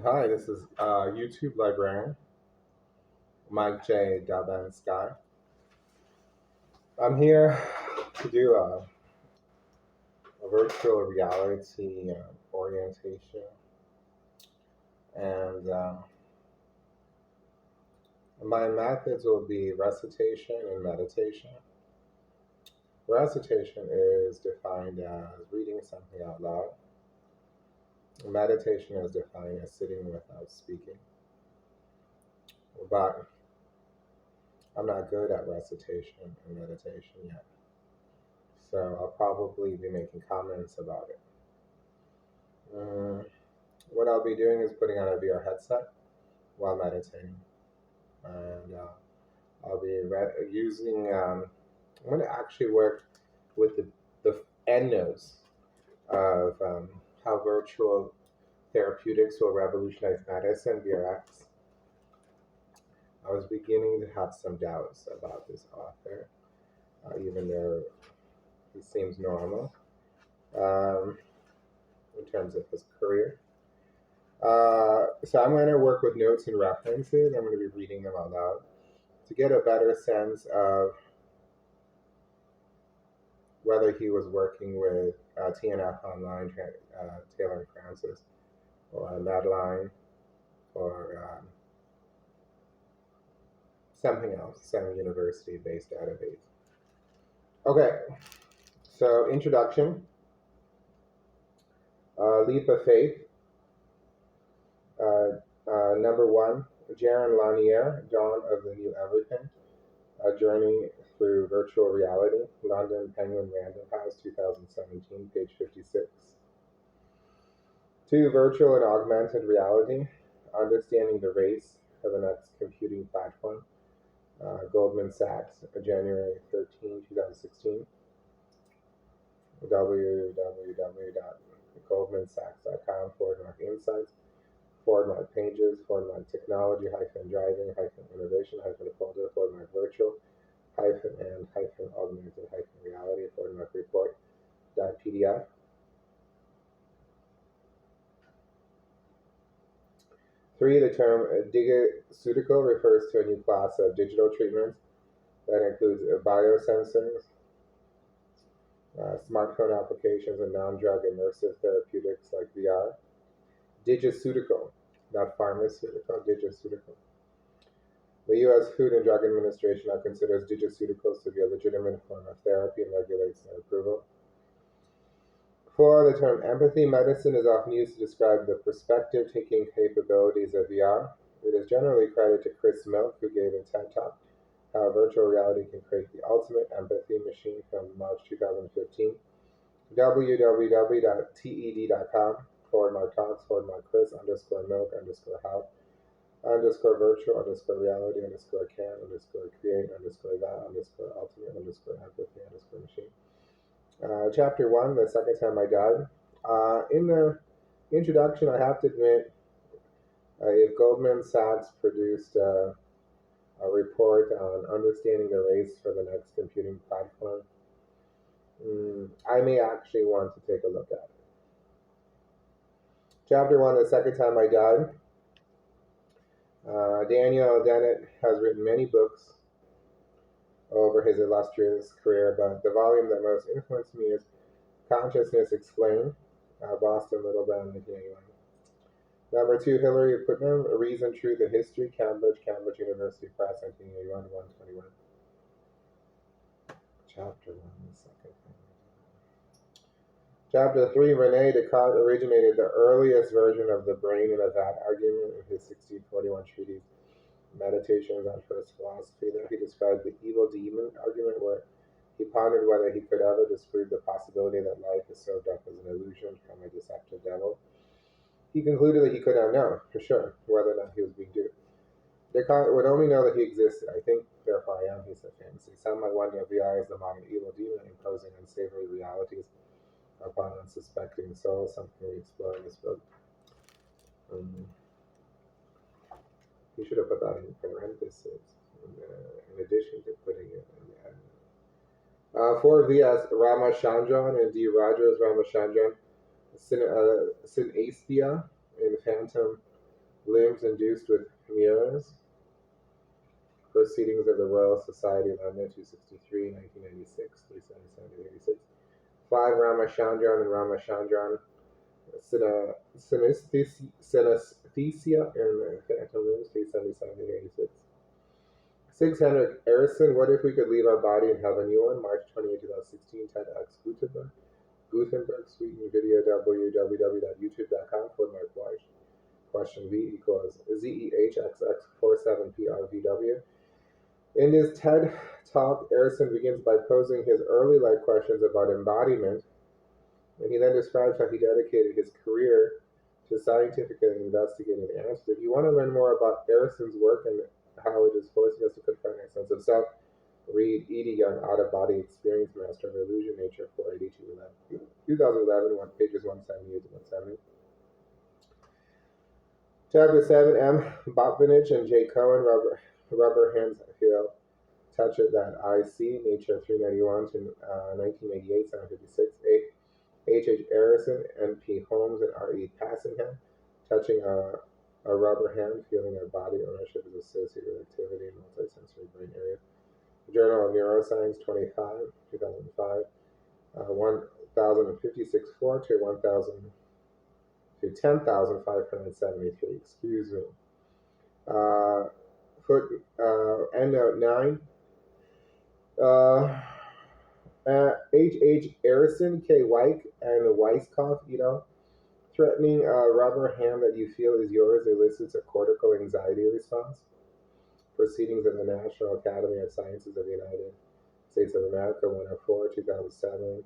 Hi, this is YouTube Librarian, Mike J. Dubensky. I'm here to do a virtual reality orientation, and my methods will be recitation and meditation. Recitation is defined as reading something out loud. Meditation is defined as sitting without speaking. But I'm not good at recitation and meditation yet, so I'll probably be making comments about it. Mm, what I'll be doing is putting on a VR headset while meditating, and I'll be using. I'm going to actually work with the end nodes of how virtual therapeutics will revolutionize medicine, VRX. I was beginning to have some doubts about this author, even though he seems normal um, in terms of his career. So I'm going to work with notes and references. I'm going to be reading them out loud to get a better sense of whether he was working with TNF Online, Taylor and Francis, or Medline, or something else, some university-based database. Okay, so introduction, leap of faith. Number one, Jaron Lanier, Dawn of the New Everything. A Journey Through Virtual Reality, London Penguin Random House, 2017, page 56. 2. Virtual and Augmented Reality, Understanding the Race for the Next Computing Platform, Goldman Sachs, January 13, 2016, www.goldmansachs.com/insights, /pages, /technology, -driving, -innovation, -folder, -virtual, and augmented reality, report, .pdf. 3. The term digiceutical refers to a new class of digital treatments that includes biosensors, smartphone applications, and non-drug immersive therapeutics like VR. Digiceutical, not pharmaceutical, digiceutical. The U.S. Food and Drug Administration now considers digiceuticals to be a legitimate form of therapy and regulates their approval. 4. The term empathy medicine is often used to describe the perspective-taking capabilities of VR. It is generally credited to Chris Milk, who gave a TED Talk how virtual reality can create the ultimate empathy machine from March 2015. www.ted.com/marktalks/chris_milk_how_virtual_reality_care_ultimate_empathy_machine. Chapter 1, The Second Time I Died. In the introduction, I have to admit, if Goldman Sachs produced a report on understanding the race for the next computing platform, I may actually want to take a look at it. Chapter 1, The Second Time I Died. Daniel Dennett has written many books over his illustrious career, but the volume that most influenced me is Consciousness Explained, Boston, Little Brown, 1981. Number 2, Hilary Putnam, Reason, Truth, and History, Cambridge University Press, 1981, 121. Chapter 1, The Second Time. Chapter 3, Rene Descartes originated the earliest version of the brain in a vat argument in his 1641 treatise, Meditations on First Philosophy. There he described the evil demon argument, where he pondered whether he could ever disprove the possibility that life is served up as an illusion from a deceptive devil. He concluded that he could not know, for sure, whether or not he was being duped. Descartes would only know that he existed. I think, therefore I am, he said famously. Some might wonder if VR is the modern evil demon imposing unsavory realities upon unsuspecting souls, something we explore in this book. You should have put that in parentheses, in addition to putting it in the end. 4. V.S. Ramachandran and D. Rogers Ramachandran, Synaesthesia in Phantom Limbs induced with mirrors. Proceedings of the Royal Society, London, 263, 1996, 377 to 86. 5. Ramachandran and Ramachandran. Synesthesia and Phantom Limbs, 377 to 86. 6. Henrik Erickson, What If We Could Leave Our Body and Have a New One? March 28, 2016, TEDx Gutenberg. Sweden video www.youtube.com /watch. Question V equals ZEHXX47PRVW. In his TED talk, Erickson begins by posing his early life questions about embodiment, and he then describes how he dedicated his career to scientifically investigating the answers. If you want to learn more about Erickson's work and how it is forcing us to confront our sense of self, read E.D. Young, Out of Body Experience, Master of Illusion, Nature 48211, 2011, pages 178 to 170. Chapter 7, M. Botvinich and J. Cohen, Rubber Hands Feel Touch It That I See, Nature 391 to 1988, 756. 8. H. Harrison, N. P. Holmes, and R. E. Passingham, Touching a Rubber Hand, Feeling of Body Ownership is Associated with Activity in Multisensory Brain Areas. Journal of Neuroscience 25, 2005, 1056 4 to 10,573. Excuse me. Endnote 9. H. Harrison, K. Wyke, and Weisskopf, threatening a rubber hand that you feel is yours elicits a cortical anxiety response. Proceedings of the National Academy of Sciences of the United States of America, 104, 2007,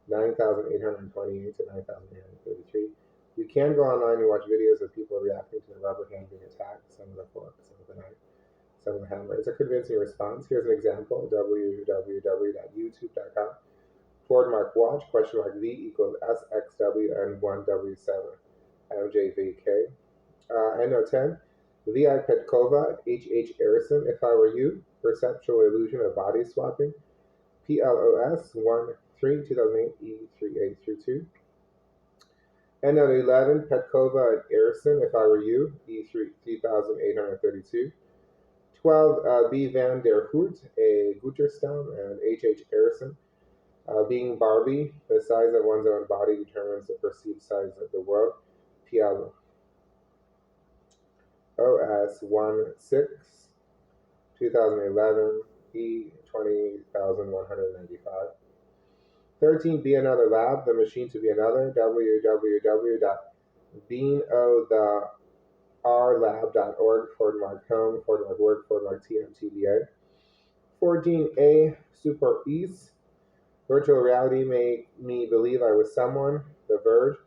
9,828 to 9,833. You can go online and watch videos of people reacting to the rubber hand being attacked, some with a fork, some with a knife, some with a hammer. It's a convincing response. Here's an example, www.youtube.com /watch, V equals SXWN1W7, MJVK. Endnote 10. V.I. Petkova, H. Harrison, If I Were You, Perceptual Illusion of Body Swapping, PLOS 1-3, 2008, E3832. Endnote 11. Petkova and Harrison, If I Were You, E3832. 12. B. van der Hoort, A. Guterstam, and H. Harrison. Being Barbie, the size of one's own body determines the perceived size of the world, PLOS 1-6, 2011, E20195. 13. Be Another Lab, The Machine to Be Another, www.beingotherlab.org /home /work /TMTBA. 14. A. Super East, Virtual Reality Made Me Believe I Was Someone, The Verge,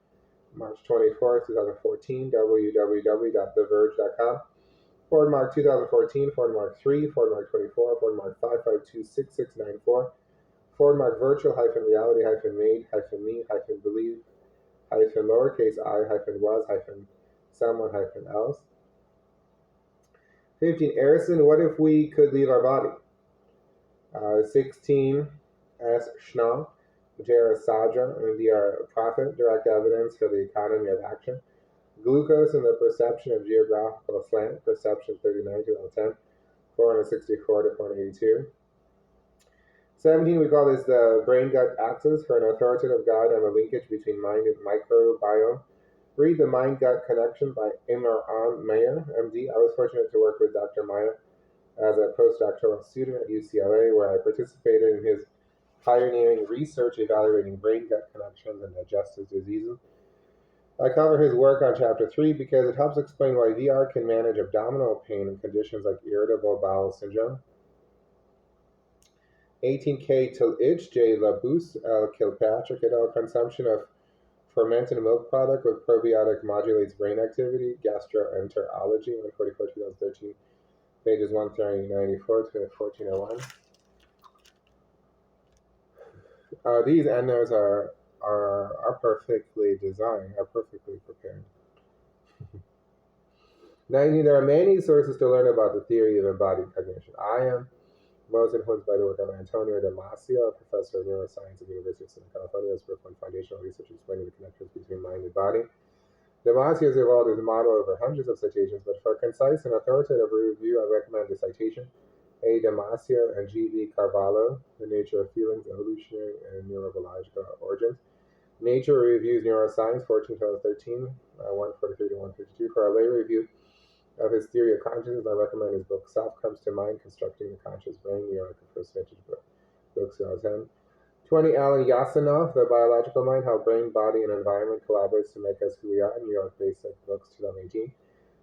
March 24, 2014, www.theverge.com, /2014, /3, /24, /5526694, virtual-reality-made-me-believe -I-was-someone-else. 15. Harrison, What If We Could Leave Our Body? 16. S. Schnall, Jara Sadra, and the Profit, Direct Evidence for the Economy of Action. Glucose and the Perception of Geographical Slant, Perception 39, 2010, 464 to 482. 17, we call this the brain-gut axis for an authoritative guide on the linkage between mind and microbiome. Read The Mind-Gut Connection by Imran Mayer, MD. I was fortunate to work with Dr. Mayer as a postdoctoral student at UCLA, where I participated in his pioneering research evaluating brain-gut connections and digestive diseases. I cover his work on Chapter 3 because it helps explain why VR can manage abdominal pain in conditions like irritable bowel syndrome. 18K till itch, J. Labousse, L. Kilpatrick et al. Consumption of fermented milk product with probiotic modulates brain activity, gastroenterology, 144, 2013, pages 194 to 1401. These endnotes are perfectly designed, are perfectly prepared. 19. There are many sources to learn about the theory of embodied cognition. I am most influenced by the work of Antonio Damasio, a professor of neuroscience at the University of Southern California, who has performed foundational research explaining the connections between mind and body. Damasio has evolved as a model over hundreds of citations, but for concise and authoritative review, I recommend the citation A. Damasio and G. V. Carvalho, The Nature of Feelings, Evolutionary and Neurobiological Origins. Nature Reviews Neuroscience, 14-13, 143 to 152. For a lay review of his theory of consciousness, I recommend his book Self Comes to Mind, Constructing the Conscious Brain, New York, the first vintage book, 2010. 20. Alan Yasanov, The Biological Mind, How Brain, Body, and Environment Collaborates to Make Us Who We Are, New York Basic Books, 2018.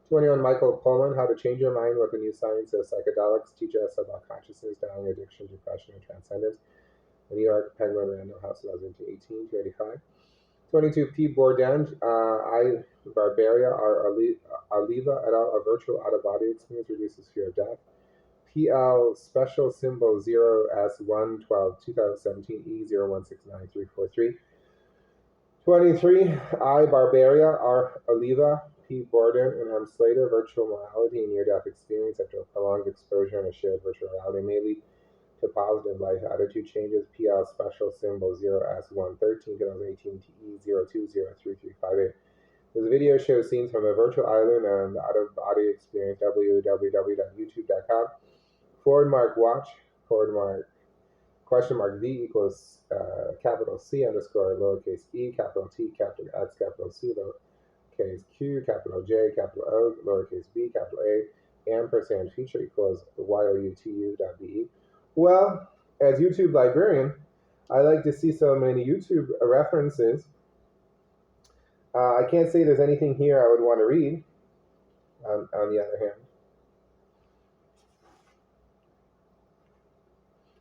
21. Michael Pollan, How to Change Your Mind, What the New Science of Psychedelics Teach Us About Consciousness, Dying, Addiction, Depression, and Transcendence, New York Penguin Random House, 2018, 285. 22. P. Bourdain, I. Barbaria, Aliva et al., A Virtual Out-of-Body Experience Reduces Fear of Death. PL Special Symbol 0S112 2017 E0169343. 23. I. Barbaria, R. Oliva, P. Borden, and M. Slater, Virtual Morality and Near-Death Experience after a prolonged exposure in a shared virtual reality may lead to positive life attitude changes. PL Special Symbol 0S113 2018 E02033358. This video shows scenes from the virtual island and out-of-body experience. www.youtube.com /watch /V equals capital C underscore lowercase e, capital T, capital X, capital C, lowercase q, capital J, capital O, lowercase b, capital A, ampersand feature equals youtu.be. Well, as YouTube librarian, I like to see so many YouTube references. I can't say there's anything here I would want to read, on the other hand.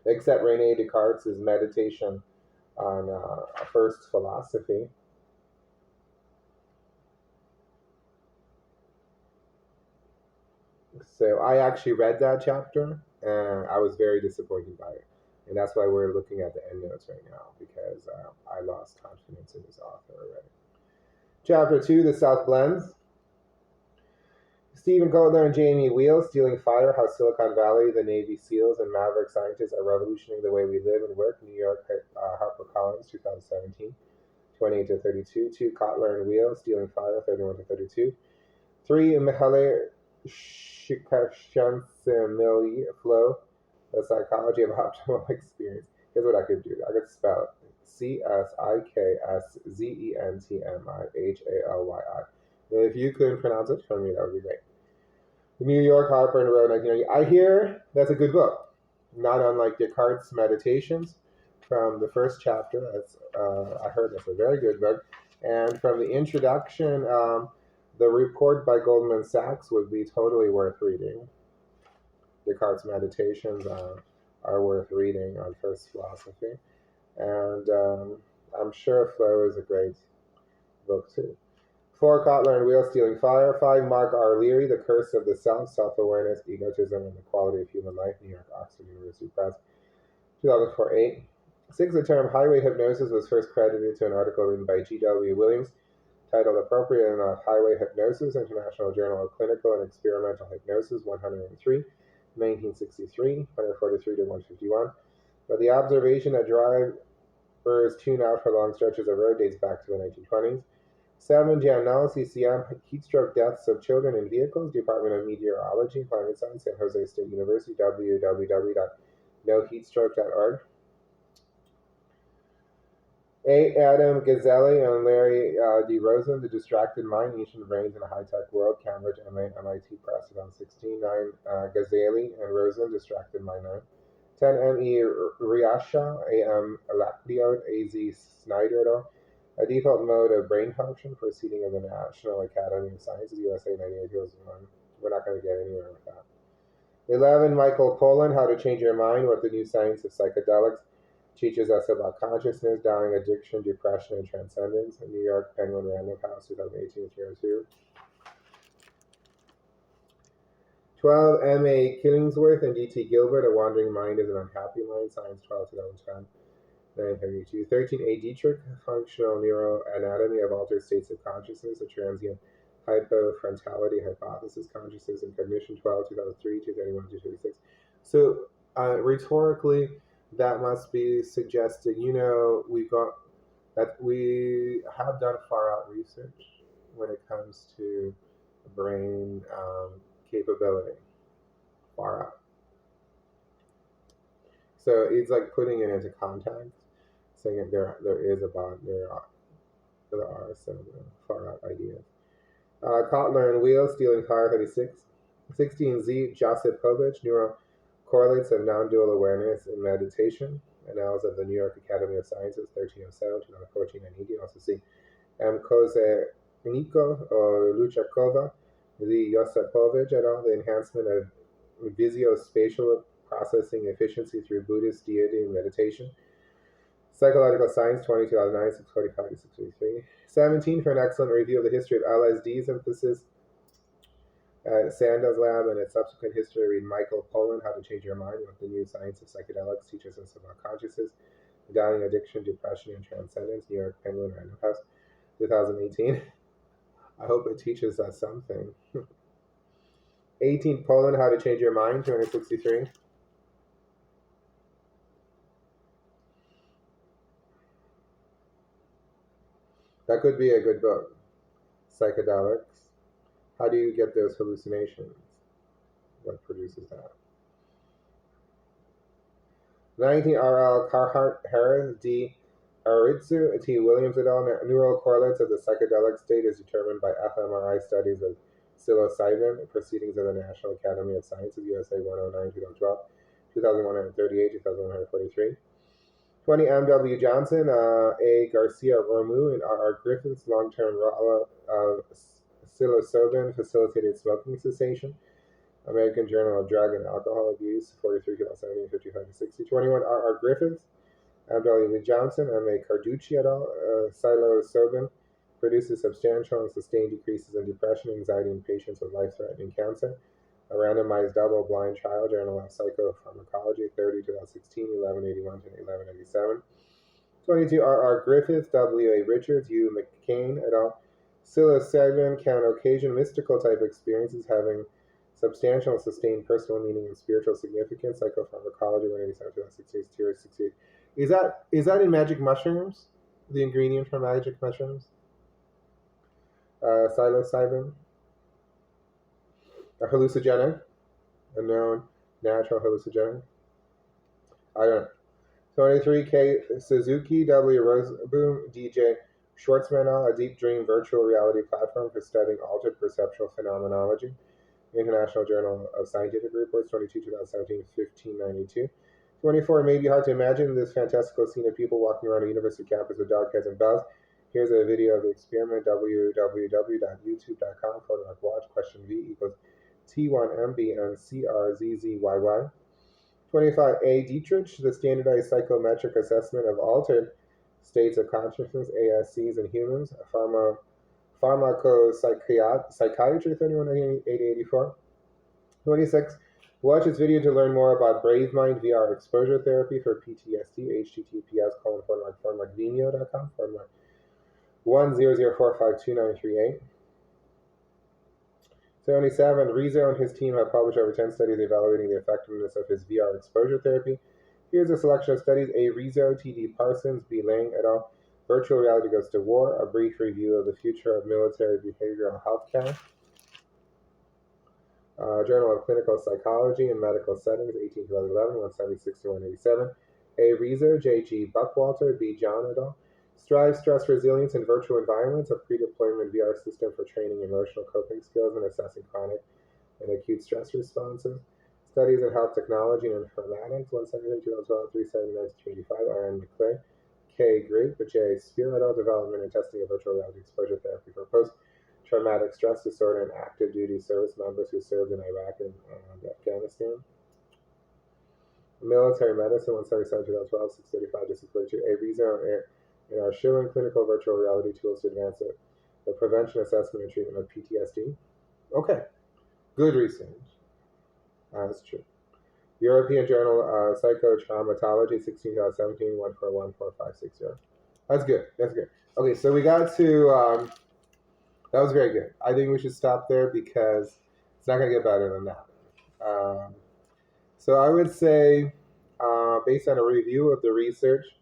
Except Rene Descartes' meditation on first philosophy. So I actually read that chapter, and I was very disappointed by it. And that's why we're looking at the endnotes right now, because I lost confidence in this author already. Chapter 2, The South Blends. Stephen Kotler and Jamie Wheel, Stealing Fire, How Silicon Valley, the Navy SEALs, and Maverick Scientists Are Revolutioning the Way We Live and Work, New York, HarperCollins, 2017, 28-32. 2. Kotler and Wheel, Stealing Fire, 31-32. 3. Mihaly Csikszentmihalyi, Flow, The Psychology of Optimal Experience. Here's what I could do. I could spell it. Csikszentmihalyi. If you could pronounce it for me, that would be great. New York, Harper and Row, 1990. I hear that's a good book, not unlike Descartes' Meditations from the first chapter. I heard that's a very good book. And from the introduction, the report by Goldman Sachs would be totally worth reading. Descartes' Meditations are worth reading on first philosophy. And I'm sure Flow is a great book too. 4. Kotler and Wheel, Stealing Fire. 5. Mark R. Leary, The Curse of the Self, Self-Awareness, Egotism, and the Quality of Human Life, New York, Oxford University Press, 2004. 8. 6. The term highway hypnosis was first credited to an article written by G.W. Williams titled Appropriate Enough Highway Hypnosis, International Journal of Clinical and Experimental Hypnosis, 103, 1963, 143 to 151. But the observation that drivers tune out for long stretches of road dates back to the 1920s. 7. Giannelli, CCM, Heatstroke Deaths of Children in Vehicles, Department of Meteorology and Climate Science, San Jose State University, www.noheatstroke.org. 8. Adam Gazelli and Larry D. Rosen, The Distracted Mind, Ancient Brains in a High-Tech World, Cambridge, MIT Press, 2016. 9. Gazelli and Rosen, Distracted Mind 9. 10. M.E. Riasha, A.M. Lacdiode, A.Z. Snyder et al., A Default Mode of Brain Function, Proceeding of the National Academy of Sciences, USA 98-01. We're not going to get anywhere with that. 11. Michael Pollan, How to Change Your Mind, What the New Science of Psychedelics Teaches Us About Consciousness, Dying, Addiction, Depression, and Transcendence, New York Penguin Random House, 2018-302. 12. M.A. Killingsworth and D.T. Gilbert, A Wandering Mind is an Unhappy Mind, Science 12, 2010. 932. 13. A. Dietrich, Functional Neuroanatomy of Altered States of Consciousness, A Transient Hypofrontality Hypothesis, Consciousness and Cognition, 12, 2003, 231-236. So, rhetorically, that must be suggesting, we have done far out research when it comes to brain capability. Far out. So it's like putting it into context, saying there is about there are some far out ideas. Kotler and Wheel, Stealing Fire 36. 16Z, Josipovich, Neural Correlates of Non-Dual Awareness in Meditation. Analysis of the New York Academy of Sciences, 1307, 2014, and you can also see M. Kozeniko or Luchakova, the Yosipovich et al., the enhancement of visuospatial processing efficiency through Buddhist deity and meditation. Psychological Science, 2009, 645 to 653. 17, for an excellent review of the history of LSD synthesis at Sandel's lab and its subsequent history, read Michael Pollan, How to Change Your Mind, What the New Science of Psychedelics Teaches Us About Consciousness, Dying Addiction, Depression, and Transcendence, New York Penguin Random House, 2018. I hope it teaches us something. 18, Pollan, How to Change Your Mind, 263. That could be a good book. Psychedelics. How do you get those hallucinations? What produces that? 19, R.L. Carhart, Harris, D. Aritsu, T. Williams et al. Neural correlates of the psychedelic state is determined by fMRI studies of psilocybin, Proceedings of the National Academy of Sciences, USA 109, 2012, 2138, 2143. 20, M.W. Johnson, A. Garcia Romu, and R.R. Griffiths, long-term rollout of psilocybin facilitated smoking cessation. American Journal of Drug and Alcohol Abuse, 43, 2017, 55 to 60. 21, R.R. Griffiths, M.W. Johnson, M.A. Carducci et al. Psilocybin produces substantial and sustained decreases in depression and anxiety in patients with life-threatening cancer. A randomized double-blind trial, Journal of Psychopharmacology, 30, 2016, 1181 to 1187. 22, R.R. Griffiths, W.A. Richards, U. McCain et al. Psilocybin can occasion mystical type experiences having substantial and sustained personal meaning and spiritual significance. Psychopharmacology, 187, 2016, 68. Is that in magic mushrooms? The ingredient for magic mushrooms? Psilocybin. A hallucinogenic, a known natural hallucinogenic. I don't know. 23, K. Suzuki, W. Roseboom, DJ Schwartzman, a deep dream virtual reality platform for studying altered perceptual phenomenology. International Journal of Scientific Reports, 22, 2017, 1592. 24, it may be hard to imagine this fantastical scene of people walking around a university campus with dog heads and bells. Here's a video of the experiment, www.youtube.com/watch, question V equals T1MB and CRZZYY. 25, A. Dietrich, the standardized psychometric assessment of altered states of consciousness, ASCs, in humans, Pharmacopsychiatry, 31, 26. Watch this video to learn more about BraveMind VR exposure therapy for PTSD, https://formacvino.com, format 100452938. 77. Rizzo and his team have published over 10 studies evaluating the effectiveness of his VR exposure therapy. Here's a selection of studies. A. Rizzo, T.D. Parsons, B. Lang et al. Virtual Reality Goes to War, a brief review of the future of military behavioral health care. Journal of Clinical Psychology in Medical Settings, 18 to 11, 176 to 187. A. Rizzo, J.G. Buckwalter, B. John et al. Strive Stress Resilience in Virtual Environments, a pre-deployment VR system for training emotional coping skills and assessing chronic and acute stress responses. Studies in Health Technology and Informatics, 173, 2012, 379 to 385. R.N. McClay, K. Grape, J. Spear et al. Development and testing of virtual reality exposure therapy for post-traumatic stress disorder and active duty service members who served in Iraq and Afghanistan. Military Medicine, 177, 2012, 635 to 642. A. Rizzo and our showing clinical virtual reality tools to advance the prevention, assessment, and treatment of PTSD. Okay, good research. That's true. European Journal of Psychotraumatology, 16/17, 1414560. That's good. That's good. Okay, so we got to. That was very good. I think we should stop there because it's not going to get better than that. So I would say, based on a review of the research,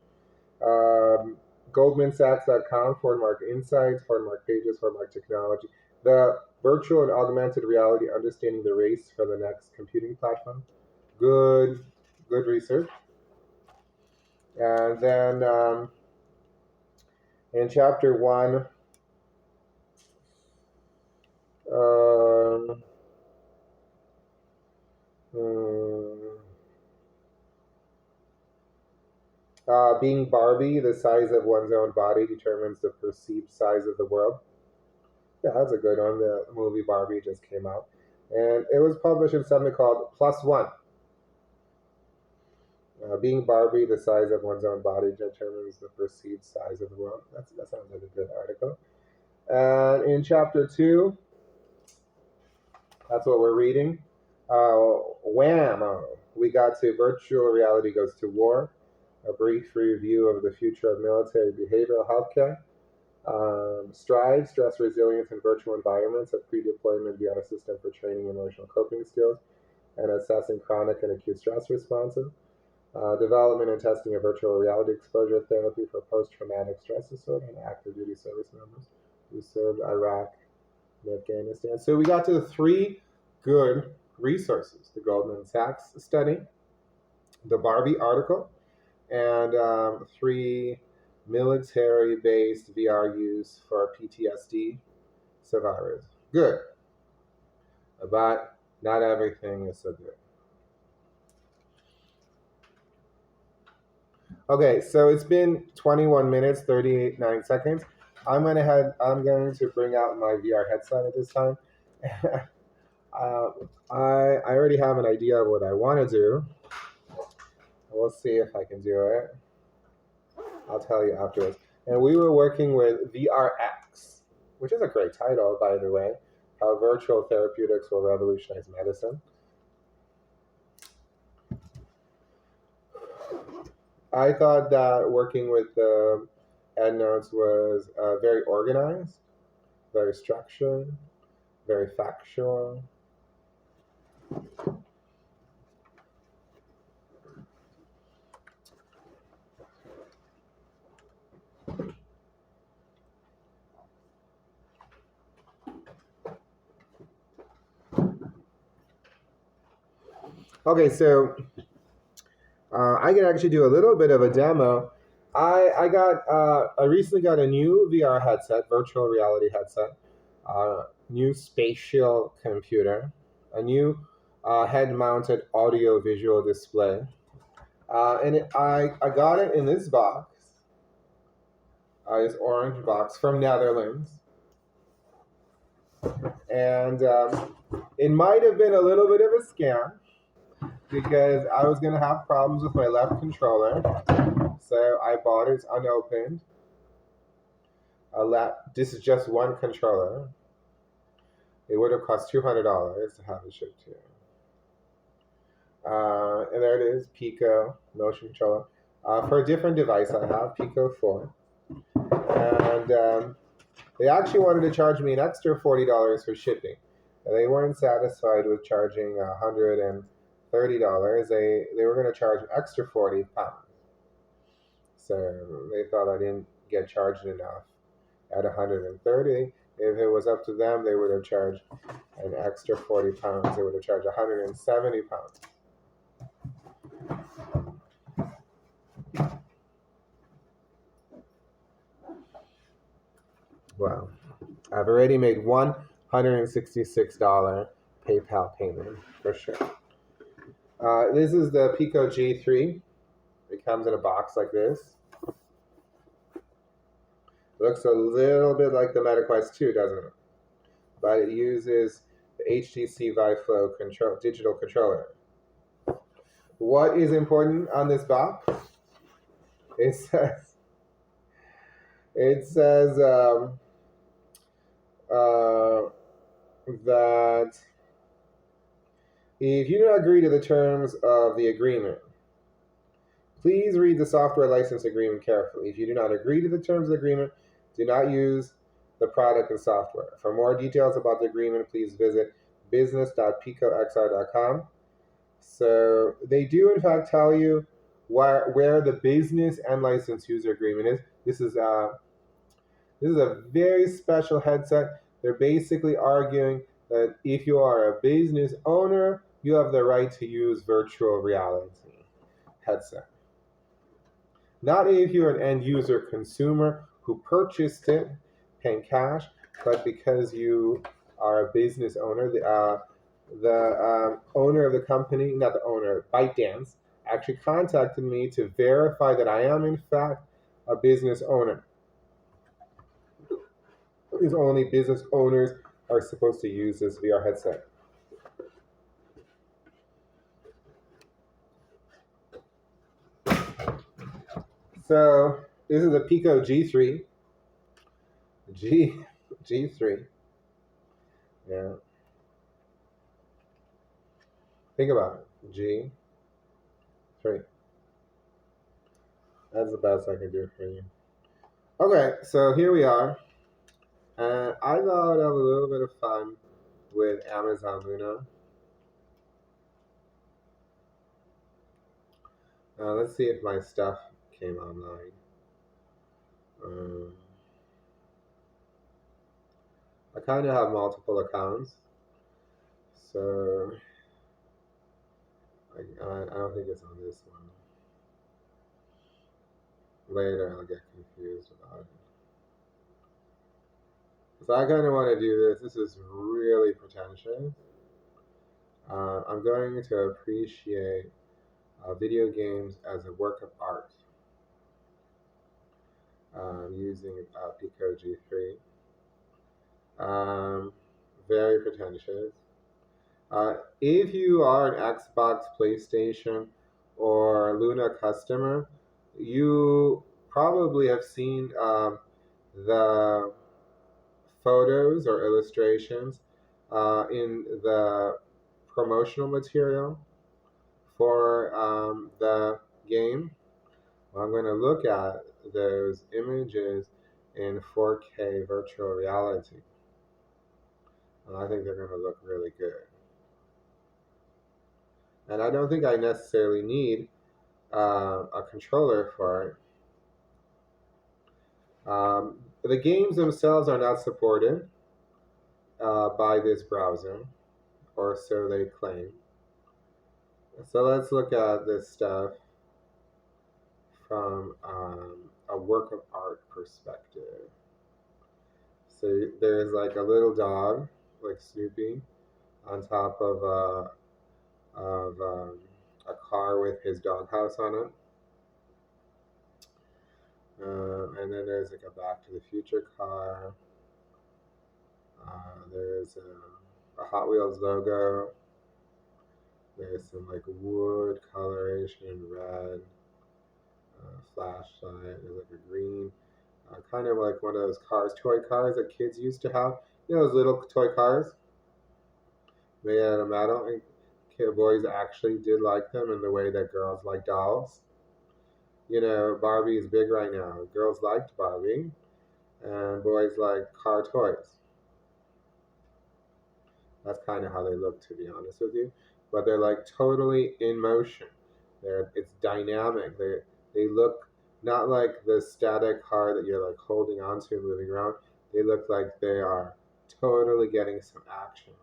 GoldmanSachs.com, /Insights, /Pages, Technology. The virtual and augmented reality, understanding the race for the next computing platform. Good research. And then in chapter 1, being Barbie, the size of one's own body determines the perceived size of the world. Yeah, that's a good one. The movie Barbie just came out. And it was published in something called Plus One. Being Barbie, the size of one's own body determines the perceived size of the world. That sounds like a good article. And in chapter 2, that's what we're reading. Wham! We got to Virtual Reality Goes to War, a brief review of the future of military behavioral healthcare. Strides, stress resilience in virtual environments, a pre-deployment beyond a system for training emotional coping skills and assessing chronic and acute stress responses. Development and testing of virtual reality exposure therapy for post-traumatic stress disorder and active duty service members who served Iraq and Afghanistan. So we got to 3 good resources: the Goldman Sachs study, the Barbie article, and 3 military-based VR use for PTSD survivors. Good. But not everything is so good. Okay, so it's been 21 minutes, 39 seconds. I'm going to bring out my VR headset at this time. I already have an idea of what I want to do. We'll see if I can do it. I'll tell you afterwards. And we were working with VRX, which is a great title, by the way, how virtual therapeutics will revolutionize medicine. I thought that working with the EndNotes was very organized, very structured, very factual. Okay, so I can actually do a little bit of a demo. I recently got a new VR headset, virtual reality headset, new Spatial computer, a new head-mounted audio-visual display, and I got it in this box, this orange box from Netherlands, and it might have been a little bit of a scam, because I was going to have problems with my left controller. So I bought it unopened. This is just one controller. It would have cost $200 to have it shipped here. And there it is, Pico motion controller. For a different device, I have Pico 4. And they actually wanted to charge me an extra $40 for shipping. They weren't satisfied with charging $130. They were going to charge an extra £40. So they thought I didn't get charged enough at $130. If it was up to them, they would have charged an extra £40. They would have charged £170. Wow. I've already made $166 PayPal payment for sure. This is the Pico G3. It comes in a box like this. Looks a little bit like the MetaQuest 2, doesn't it? But it uses the HTC Vive Flow digital controller. What is important on this box? It says that if you do not agree to the terms of the agreement, please read the software license agreement carefully. If you do not agree to the terms of the agreement, do not use the product and software. For more details about the agreement, please visit business.picoxr.com. So they do, in fact, tell you where the business and license user agreement is. This is a very special headset. They're basically arguing that if you are a business owner, you have the right to use virtual reality headset. Not if you're an end user consumer who purchased it paying cash, but because you are a business owner. The owner of the company, not the owner, ByteDance, actually contacted me to verify that I am in fact a business owner. Because only business owners are supposed to use this VR headset. So this is a Pico G3. G3. Yeah. Think about it. G3. That's the best I can do for you. Okay, so here we are. And I thought I'd have a little bit of fun with Amazon Luna. Let's see if my stuff came online. I kind of have multiple accounts, so I don't think it's on this one. Later, I'll get confused about it. So I kind of want to do this. This is really pretentious. I'm going to appreciate video games as a work of art using Pico G3. Very pretentious. If you are an Xbox, PlayStation, or Luna customer, you probably have seen the photos or illustrations in the promotional material for the game. I'm going to look at those images in 4K virtual reality. And I think they're going to look really good. And I don't think I necessarily need a controller for it. The games themselves are not supported by this browser, or so they claim. So let's look at this stuff from a work of art perspective. So there's like a little dog, like Snoopy, on top of a car with his doghouse on it. And then there's like a Back to the Future car. There's a Hot Wheels logo. There's some like wood coloration in red. Flashlight. There's like a green. Kind of like one of those cars, toy cars that kids used to have. You know those little toy cars made out of metal? And boys actually did like them in the way that girls like dolls. You know, Barbie is big right now. Girls liked Barbie, and boys like car toys. That's kind of how they look, to be honest with you. But they're like totally in motion. It's dynamic. They look not like the static car that you're like holding onto and moving around. They look like they are totally getting some action.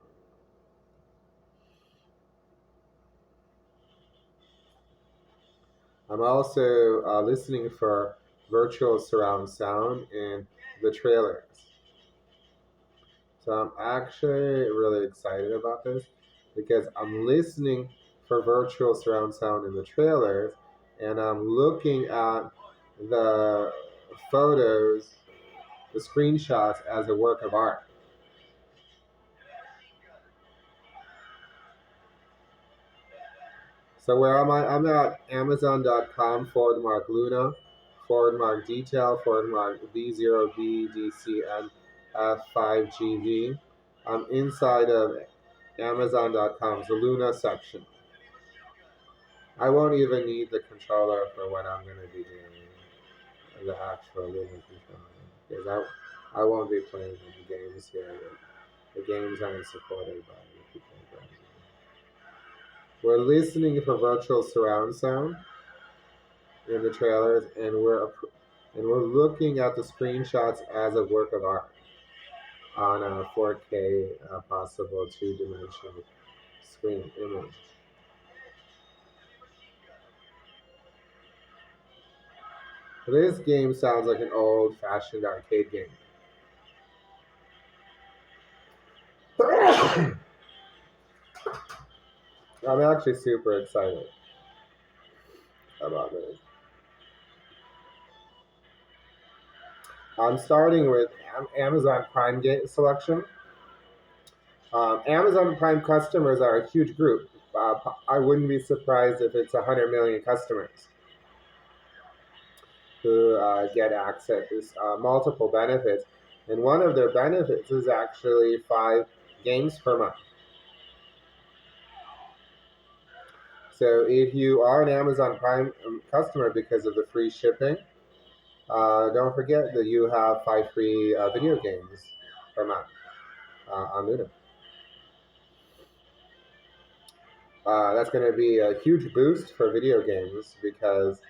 I'm also listening for virtual surround sound in the trailers. So I'm actually really excited about this because I'm listening for virtual surround sound in the trailers, and I'm looking at the photos, the screenshots as a work of art. So where am I? I'm at Amazon.com/Luna /detail V0BDCNF5GV. I'm inside of Amazon.com's Luna section. I won't even need the controller for what I'm going to be doing, the actual Luna controller, because I won't be playing any games here. The games aren't supported by the people browser. We're listening for virtual surround sound. in the trailers, and we're looking at the screenshots as a work of art on a 4K possible two-dimensional screen image. This game sounds like an old-fashioned arcade game. I'm actually super excited about this. I'm starting with Amazon Prime game selection. Amazon Prime customers are a huge group. I wouldn't be surprised if it's 100 million customers who get access to multiple benefits. And one of their benefits is actually 5 games per month. So if you are an Amazon Prime customer because of the free shipping, don't forget that you have 5 free video games per month on Luna. That's going to be a huge boost for video games because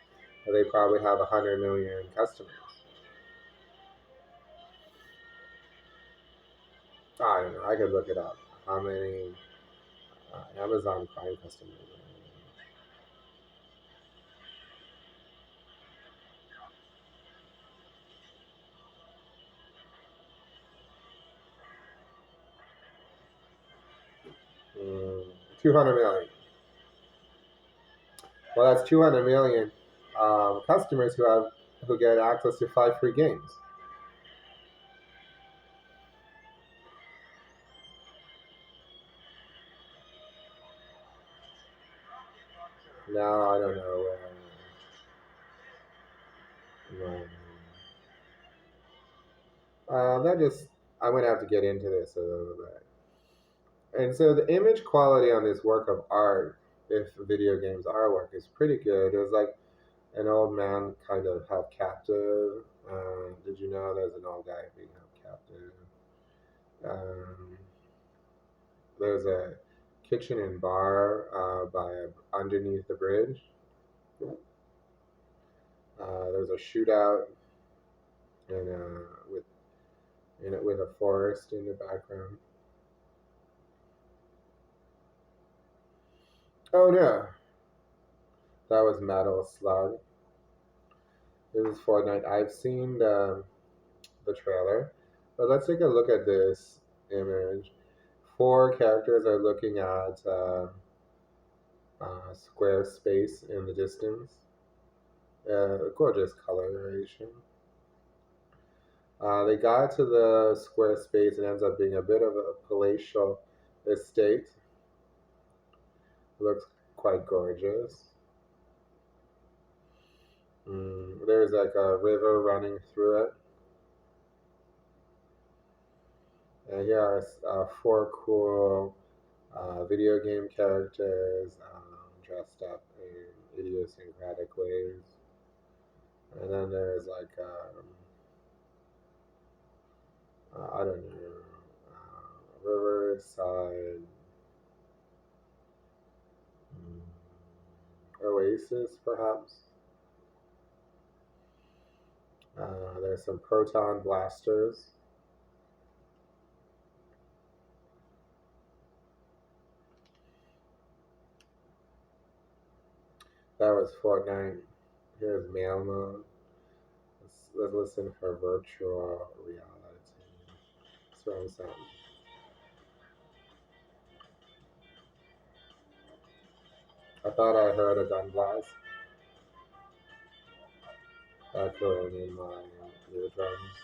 they probably have 100 million customers. I don't know. I could look it up. How many Amazon Prime customers? 200 million. Well, that's 200 million customers who get access to 5 free games. Now I don't know where. That just I'm gonna have to get into this a little bit. And so the image quality on this work of art, if video games are work, is pretty good. It was like an old man kind of held captive. Did you know there's an old guy being held captive? Um, there's a kitchen and bar by underneath the bridge. There's a shootout in, with a forest in the background. Oh no, that was Metal Slug. This is Fortnite. I've seen the trailer, but let's take a look at this image. 4 characters are looking at square space in the distance. Gorgeous coloration. They got to the square space. It ends up being a bit of a palatial estate. Looks quite gorgeous. There's like a river running through it. And here are 4 cool video game characters dressed up in idiosyncratic ways. And then there's like, I don't know, Riverside Oasis, perhaps. There's some proton blasters. That was Fortnite. Here's mail mode. Let's listen for virtual reality. Surround sound. I thought I heard a gun blast echoing in my eardrums.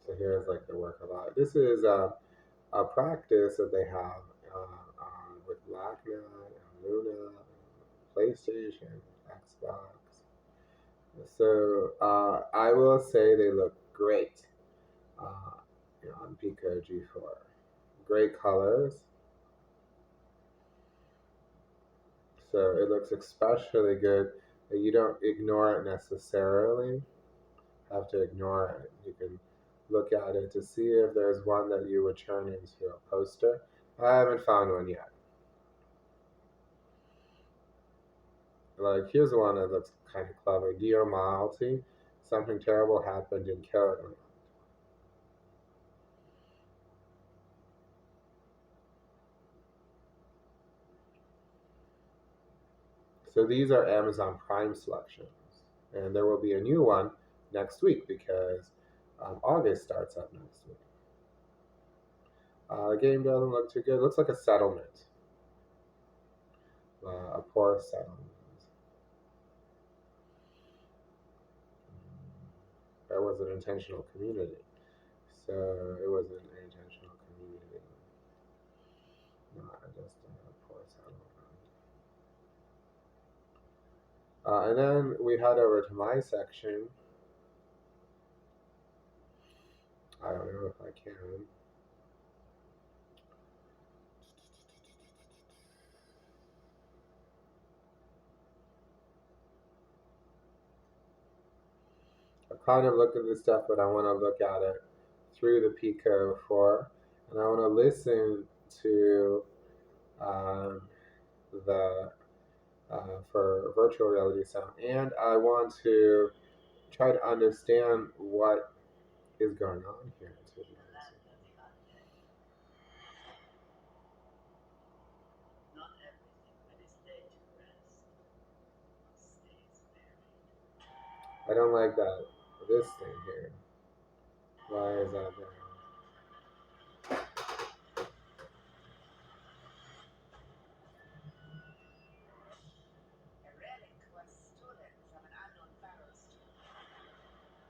So here's like the work of art. This is a practice that they have with Blacknet and Luna, PlayStation, Xbox. So I will say they look great uh, on Pico G4. Great colors. So it looks especially good. You don't ignore it necessarily. Have to ignore it. You can look at it to see if there's one that you would turn into a poster. I haven't found one yet. Like, here's one that looks kind of clever. Dear Malty, something terrible happened in Kellerman. So these are Amazon Prime selections. And there will be a new one next week because August starts up next week. The game doesn't look too good. It looks like a settlement, a poor settlement. That was an intentional community. So it was an intentional community, not just a poor settlement. And then we head over to my section. I don't know if I can. I kind of look at this stuff, but I want to look at it through the Pico 4, and I want to listen to the for virtual reality sound, and I want to try to understand what is going on here. I don't like that. This thing here. Why is that there?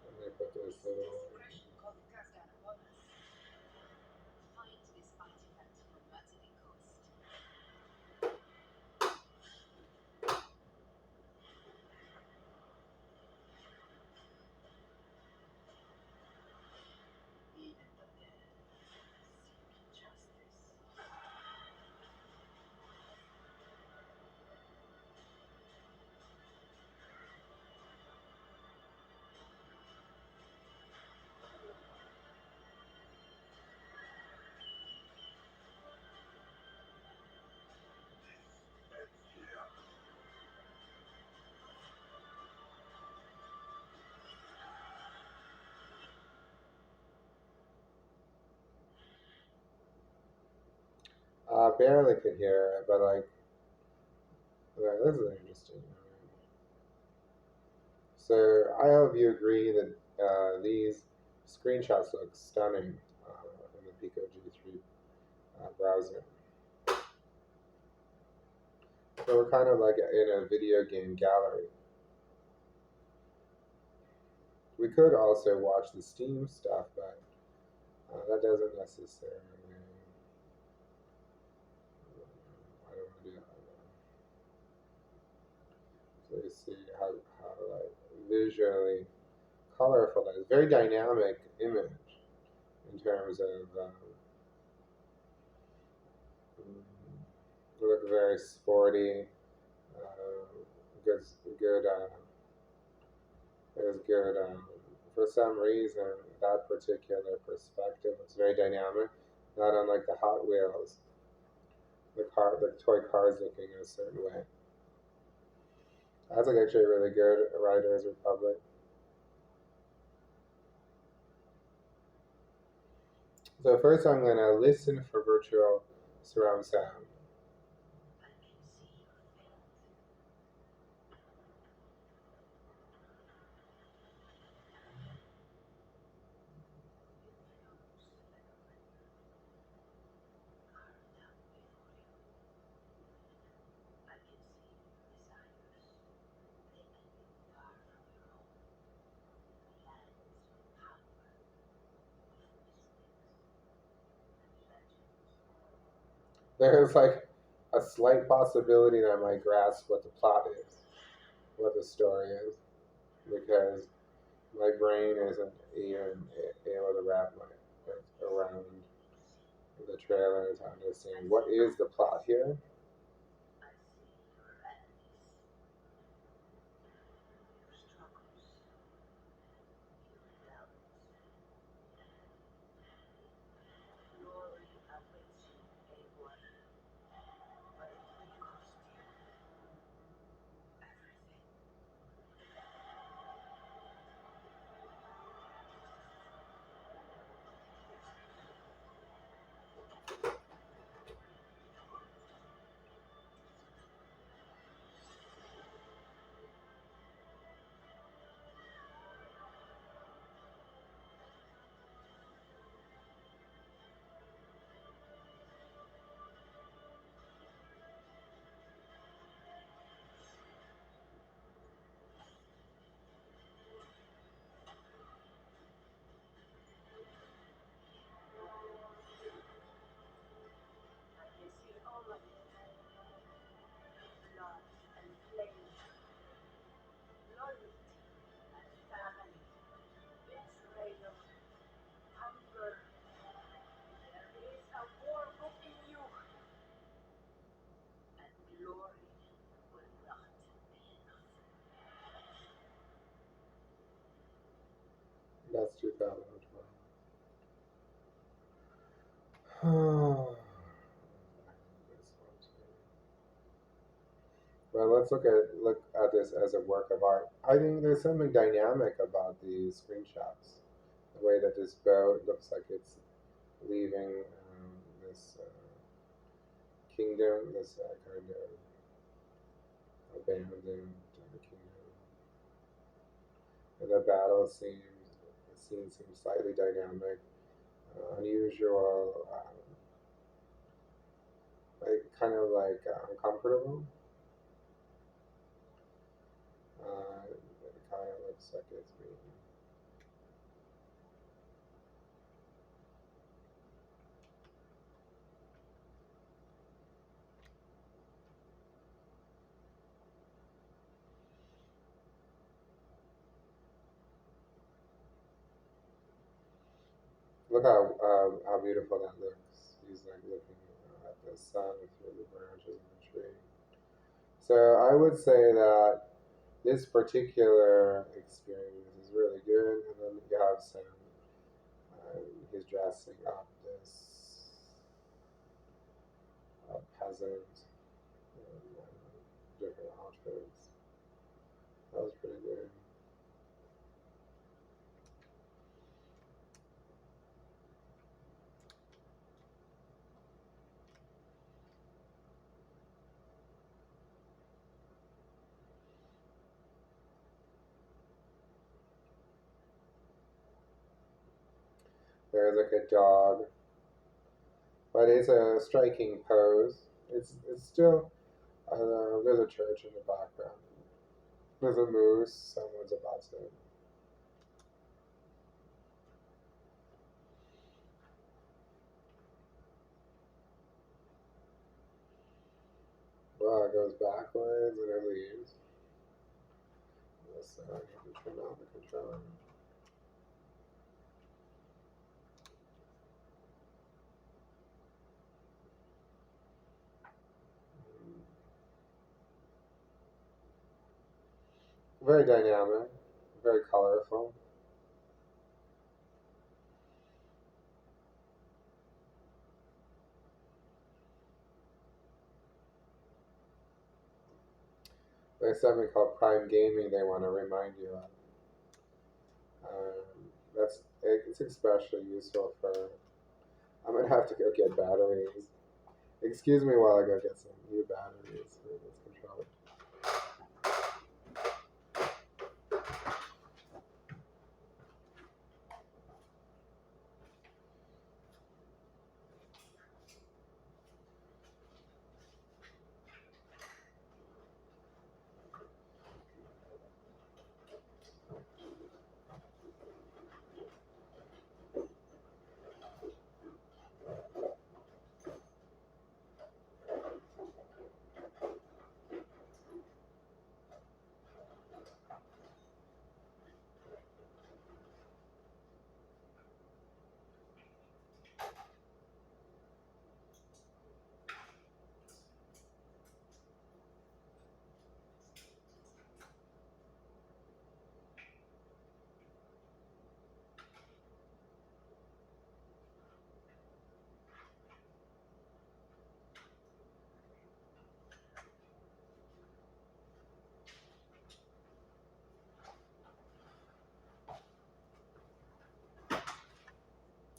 Let me put this little. Barely could hear it, but like, this is interesting. So I hope you agree that these screenshots look stunning in the Pico G3 browser. So we're kind of like in a video game gallery. We could also watch the Steam stuff, but that doesn't necessarily. I don't want to do that. So you see how like visually colorful that is. Very dynamic image in terms of look very sporty. Good, good. Is good. For some reason, that particular perspective is very dynamic, not unlike the Hot Wheels. The toy cars looking in a certain way. That's like actually really good. Riders Republic. So first, I'm gonna listen for virtual surround sound. There's like a slight possibility that I might grasp what the plot is, what the story is, because My brain isn't even able to wrap my head around the trailer to understand what is the plot here. That's 2012. Well, let's look at this as a work of art. I think there's something dynamic about these screenshots. The way that this boat looks like it's leaving this kingdom, this kind of abandoned kingdom. And the battle seems slightly dynamic, unusual, like kind of like uncomfortable. It kind of looks like it's being. Look how beautiful that looks. He's like looking at the sun through the branches of the tree. So I would say that this particular experience is really good. And then you have some. He's dressing up this peasant in different outfits. That was pretty good. There's like a dog, but it's a striking pose. It's still. There's a church in the background. There's a moose. Someone's about to. Well, it goes backwards and it leaves. So I need to turn off the controller. Very dynamic, very colorful. There's something called Prime Gaming they want to remind you of. It's especially useful for. I'm gonna have to go get batteries. Excuse me while I go get some new batteries for this controller.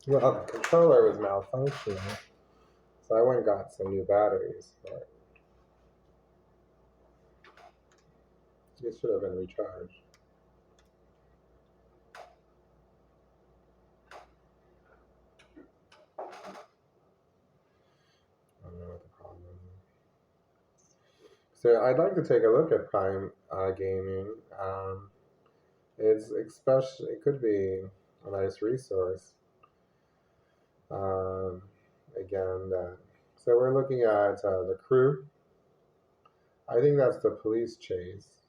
Well, the controller was malfunctioning, so I went and got some new batteries, but it should have been recharged. I don't know what the problem is. So I'd like to take a look at Prime Gaming. It's especially, it could be a nice resource. Um, again, so we're looking at the crew. I think that's the police chase.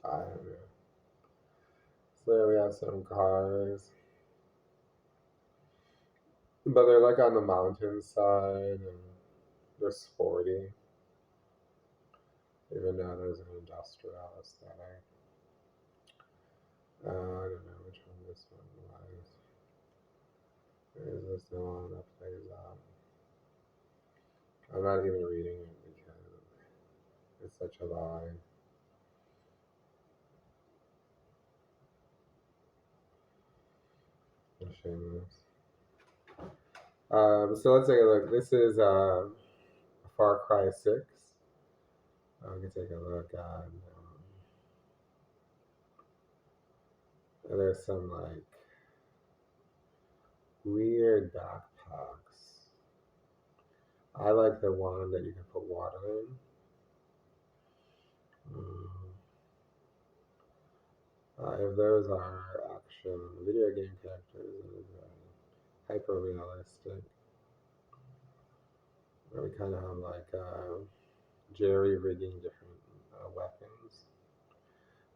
I don't know. So there we have some cars, but they're like on the mountainside and they're sporty, even though there's an industrial aesthetic. I don't know which one this one was. There's this one that plays out. I'm not even reading it because it's such a lie. I'm shameless. So let's take a look. This is Far Cry 6. We can take a look at. There's some like weird backpacks. I like the one that you can put water in. If those are action video game characters, it is hyper realistic. Where we kind of have like jerry rigging different weapons.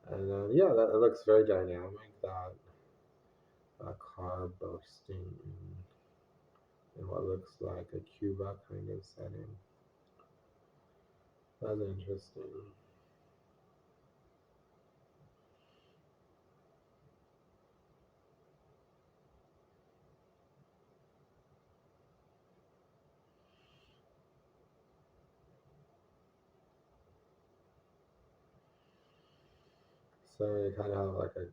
And yeah, it looks very dynamic. That car bursting in what looks like a Cuba kind of setting. That's interesting. So you kind of have like a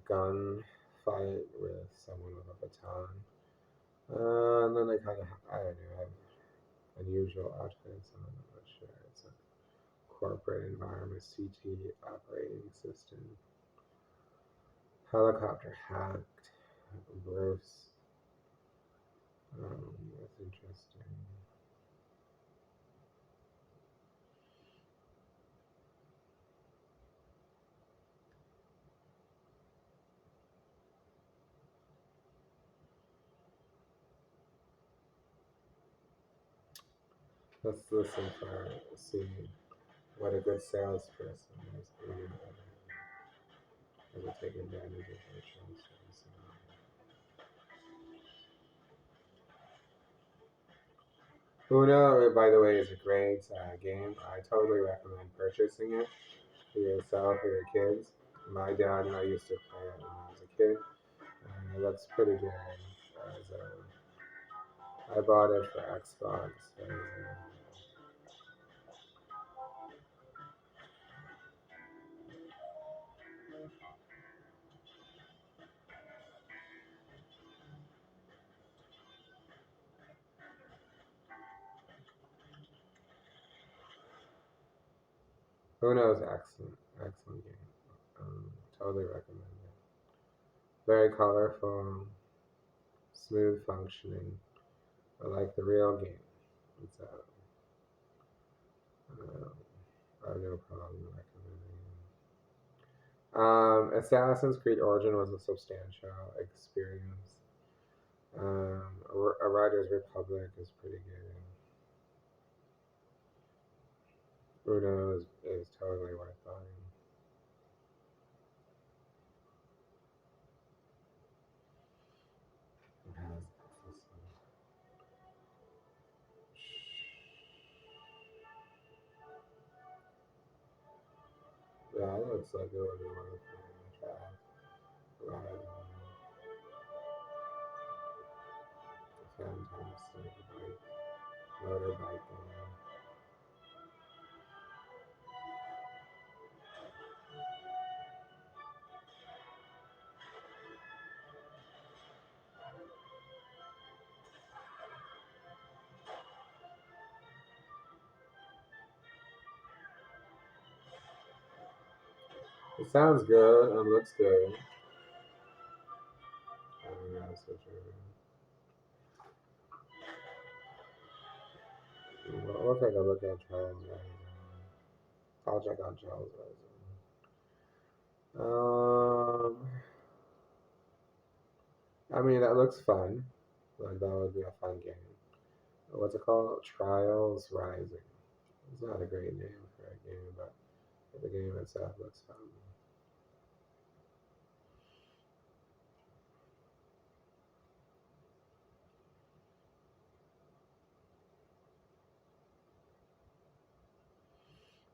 gun fight with someone with a baton. And then they kind of, I don't know, have unusual outfits. I'm not sure. It's a corporate environment, CT operating system. Helicopter hacked. Gross. That's interesting. Let's listen for see what a good salesperson is. Does take advantage of their chances? Uno, by the way, is a great game. I totally recommend purchasing it for yourself or your kids. My dad and I used to play it when I was a kid, and it looks pretty good. So I bought it for Xbox. Uno is excellent, excellent game. Totally recommend it. Very colorful, smooth functioning. I like the real game. It's I have no problem recommending it. Assassin's Creed Origin was a substantial experience. A Riders Republic is pretty good. Uno is totally worth buying. It has yeah, it looks like it would be worth a try. Fantastic motorbike game. It sounds good and looks good. Yeah, we'll take a look at Charles Rising. I'll check out Charles Rising. I mean, that looks fun. Like, that would be a fun game. What's it called? Trials Rising. It's not a great name for a game, but the game itself looks fun.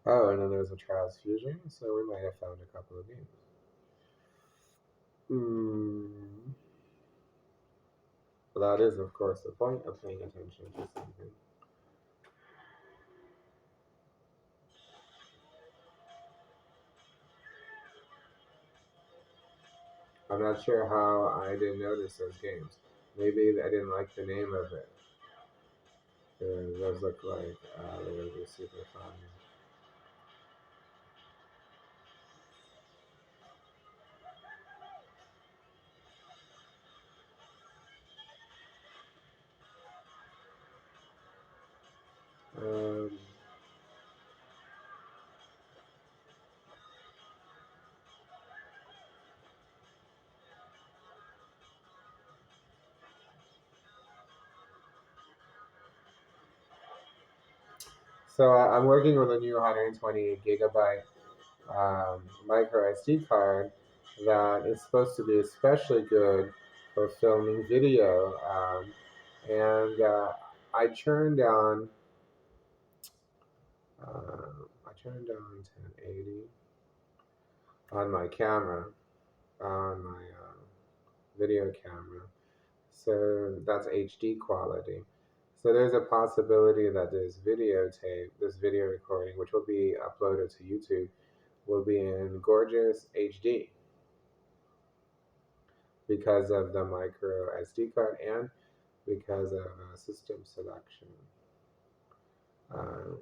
Oh, and then there's a Trials Fusion, so we might have found a couple of games. Hmm. Well, that is, of course, the point of paying attention to something. I'm not sure how I didn't notice those games. Maybe I didn't like the name of it. Those look like they would be super fun. Um, so I'm working with a new 128 gigabyte micro SD card that is supposed to be especially good for filming video. And I turned on I turned on 1080 on my camera, on my video camera. So that's HD quality. So there's a possibility that this video recording, which will be uploaded to YouTube, will be in gorgeous HD because of the micro SD card and because of system selection. Um,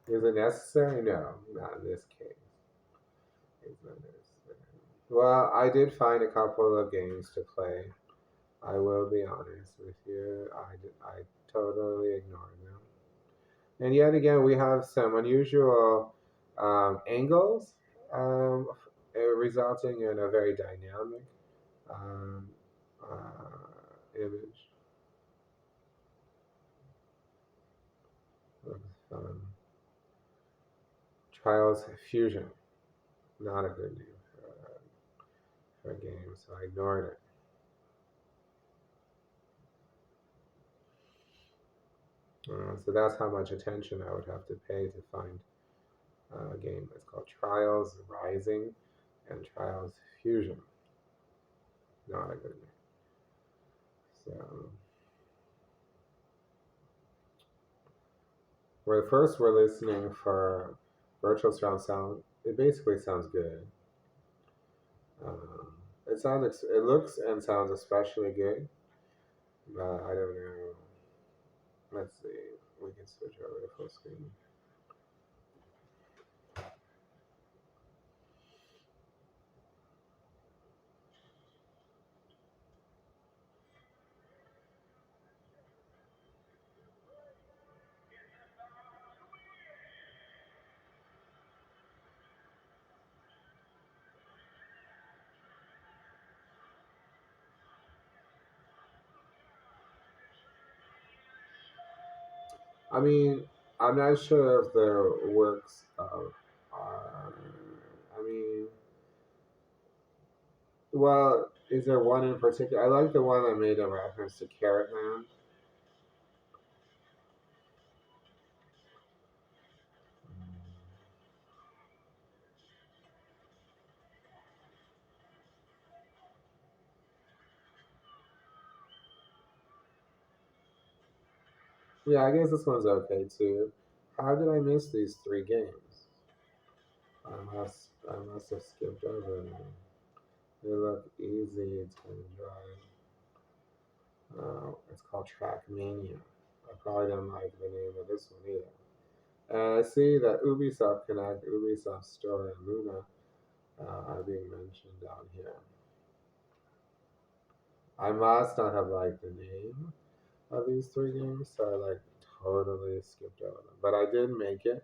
is it necessary? No, not in this case. It's not necessary. Well, I did find a couple of games to play. I will be honest with you. I totally ignored them. And yet again, we have some unusual angles, resulting in a very dynamic um, image. Looks fun. Trials Fusion. Not a good name for a game, so I ignored it. So that's how much attention I would have to pay to find a game that's called Trials Rising and Trials Fusion. Not a good name. So we're listening for virtual surround sound. It basically sounds good. Um, it looks and sounds especially good, but I don't know. Let's see. We can switch over to full screen. I mean, I'm not sure if the works of. I mean, well, is there one in particular? I like the one that made a reference to Carrot Man. Yeah, I guess this one's okay too. How did I miss these three games? I must have skipped over them. They look easy to enjoy. It's called Trackmania. I probably didn't like the name of this one either. And I see that Ubisoft Connect, Ubisoft Store, and Luna are being mentioned down here. I must not have liked the name of these three games, so I like totally skipped over them. But I did make it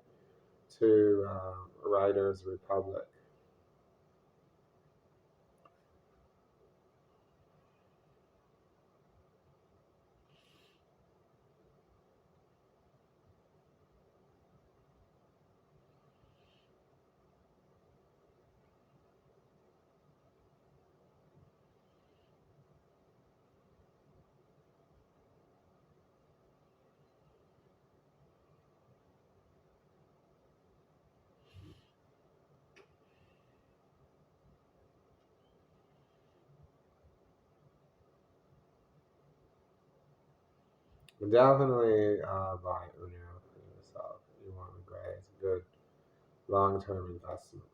to Riders Republic. Definitely buy Uno for yourself. You want a great, it's a good long-term investment.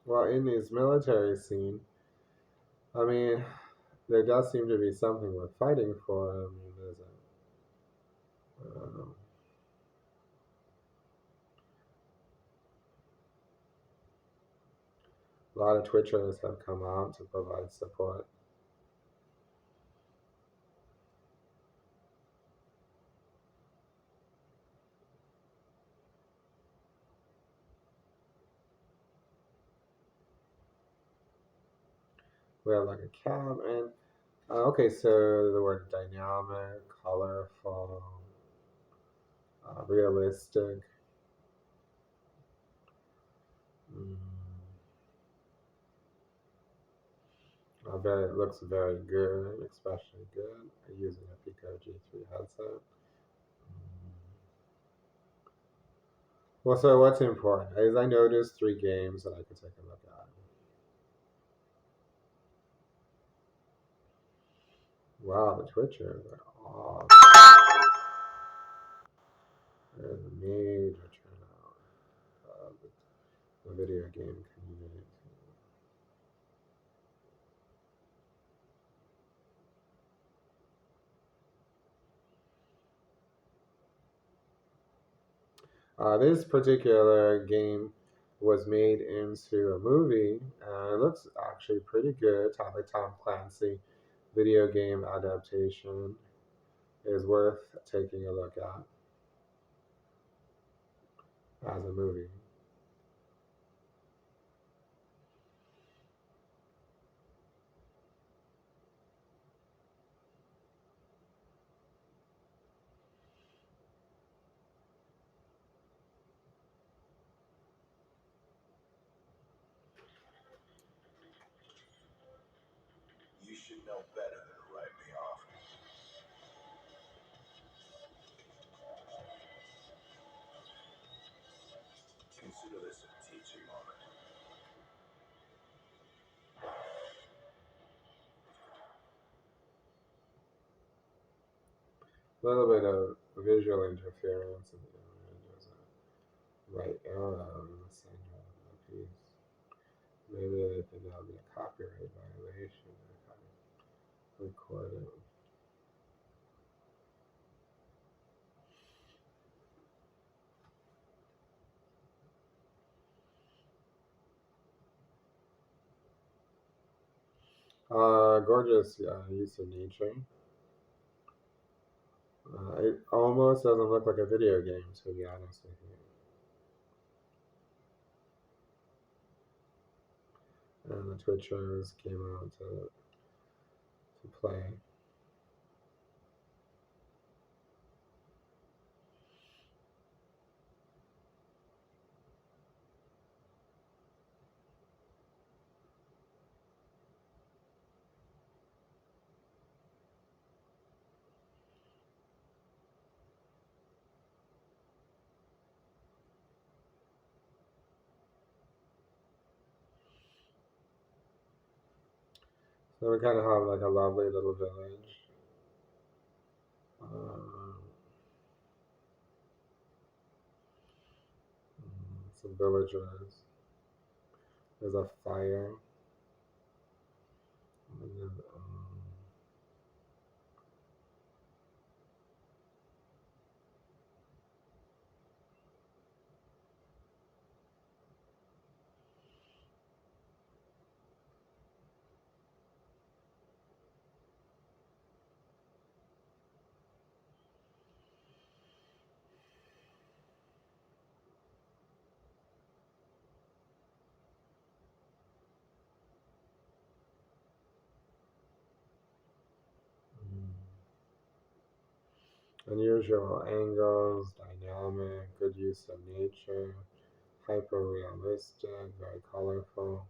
Well, in this military scene, I mean, there does seem to be something worth fighting for. I mean, there's a lot of Twitchers have come out to provide support. We have like a cab, and okay, so the word dynamic, colorful, realistic. Mm, very, it looks very good, especially good. Using a Pico G3 headset. Well, so what's important is I noticed three games that I could take a look at. Wow, the Twitchers are awesome. There's a major turnout of the video game community. This particular game was made into a movie, and it looks actually pretty good. Tom Clancy video game adaptation is worth taking a look at as a movie. You should know better than to write me off. Consider this a teaching moment. A little bit of visual interference in the image. There's a right arrow in the center of the piece. Maybe they think that'll be a copyright violation if I record it. Gorgeous use of nature. It almost doesn't look like a video game, to be honest with you. And the Twitchers came out to play. So we kind of have like a lovely little village. Um, Some villagers. There's a fire. And then, unusual angles, dynamic, good use of nature, hyper realistic, very colorful.